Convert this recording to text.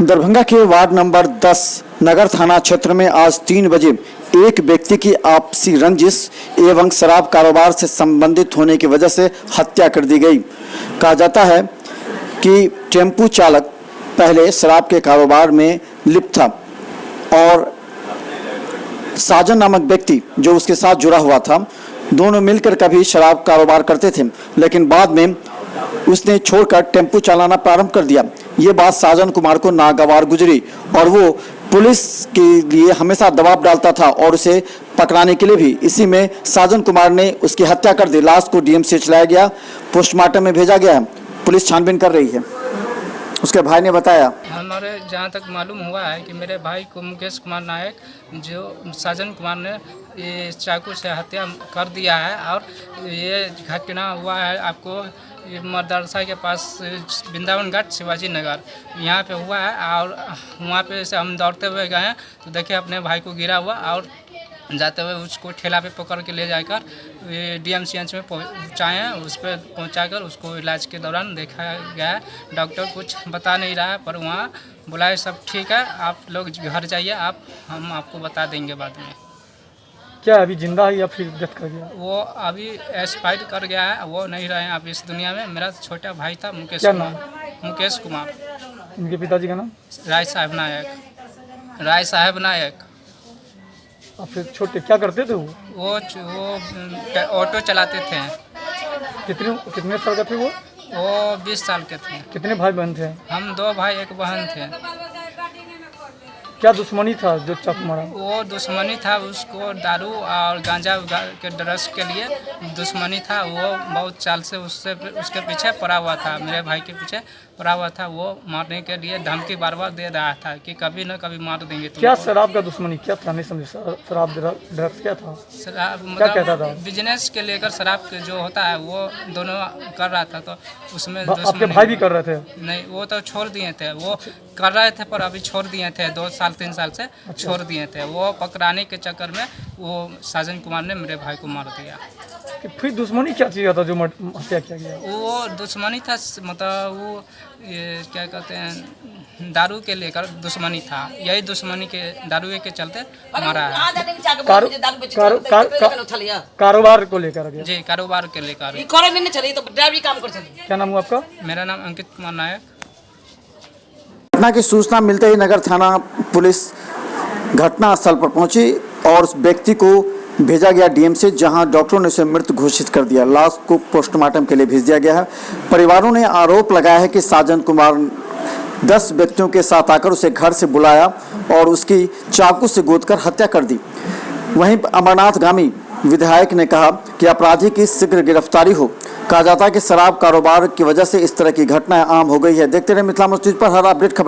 दरभंगा के ward number 10 नगर थाना क्षेत्र में आज 3 बजे एक व्यक्ति की आपसी रंजिश एवं शराब कारोबार से संबंधित होने की वजह से हत्या कर दी गई। कहा जाता है कि टेम्पू चालक पहले शराब के कारोबार में लिप्त था और साजन नामक व्यक्ति जो उसके साथ जुड़ा हुआ था, दोनों मिलकर कभी शराब कारोबार करते थे, लेकिन बाद में उसने छोड़कर टेम्पू चलाना प्रारंभ कर दिया। ये बात साजन कुमार को नागवार गुजरी और वो पुलिस के लिए हमेशा दबाव डालता था और उसे पकड़ाने के लिए भी। इसी में साजन कुमार ने उसकी हत्या कर दी। लाश को डीएमसीएच लाया गया, पोस्टमार्टम में भेजा गया है। पुलिस छानबीन कर रही है। उसके भाई ने बताया, हमारे जहाँ तक मालूम हुआ है कि मेरे भाई को मुकेश कुमार नायक जो साजन कुमार ने ये चाकू से हत्या कर दिया है और ये घटना हुआ है आपको मदरसा के पास वृंदावन घाट शिवाजी नगर यहाँ पे हुआ है। और वहाँ पे से हम दौड़ते हुए गए हैं तो देखे अपने भाई को गिरा हुआ और जाते हुए उसको ठेला पे पकड़ के ले जाकर डीएमसीएच में पहुँचाए हैं। उस पर पहुँचाकर उसको इलाज के दौरान देखा गया है। डॉक्टर कुछ बता नहीं रहा है पर वहाँ बुलाए सब ठीक है, आप लोग घर जाइए, हम आपको बता देंगे बाद में। क्या अभी जिंदा है या फिर डेथ कर गया? वो अभी एक्सपायर कर गया है, वो नहीं रहे हैं आप इस दुनिया में। मेरा छोटा भाई था मुकेश कुमार। इनके पिताजी का नाम? राय साहब नायक। और फिर छोटे क्या करते थे वो ऑटो चलाते थे। कितने साल का थे वो? 20 साल के थे। कितने भाई बहन थे? हम 2 भाई 1 बहन थे। क्या दुश्मनी था जो चाकू मारा? वो दुश्मनी था, उसको दारू और गांजा के ड्रग्स के लिए दुश्मनी था। वो बहुत साल से उसके पीछे पड़ा हुआ था, मेरे भाई के पीछे पड़ा हुआ था। वो मारने के लिए धमकी बार बार दे रहा था कि कभी न कभी मार देंगे तुमको। क्या शराब का दुश्मनी क्या था? नहीं समझे। शराब ड्रग्स क्या था? शराब क्या कहता था? बिजनेस के लेकर शराब के जो होता है वो दोनों कर रहा था, तो उसमें आपके भाई भी कर रहे थे? नहीं, वो तो छोड़ दिए थे। वो कर रहे थे पर अभी छोड़ दिए थे, 2 साल 3 साल से छोड़ दिए थे। वो पकड़ाने के चक्कर में वो साजन कुमार ने मेरे भाई को मार दिया। फिर दुश्मनी क्या चीज़ था जो हत्या किया गया? वो दुश्मनी था, मतलब वो ये क्या कहते हैं, दारू के लेकर दुश्मनी था। यही दुश्मनी के दारू के चलते मारा है। कारोबार को लेकर? जी, कारोबार के लेकर। क्या नाम हुआ आपका? मेरा नाम अंकित कुमार नायक। घटना की सूचना मिलते ही नगर थाना पुलिस घटना स्थल पर पहुंची और उस व्यक्ति को भेजा गया डीएमसीएच, जहां डॉक्टरों ने उसे मृत घोषित कर दिया। लाश को पोस्टमार्टम के लिए भेज दिया गया है। परिवारों ने आरोप लगाया है कि साजन कुमार 10 व्यक्तियों के साथ आकर उसे घर से बुलाया और उसकी चाकू से गोदकर हत्या कर दी। वहीं अमरनाथ गामी विधायक ने कहा कि अपराधी की शीघ्र गिरफ्तारी हो। कहा जाता है कि शराब कारोबार की वजह से इस तरह की घटनाएं आम हो गई है। देखते रहे मिथिला न्यूज़ पर हर अपडेट खबर।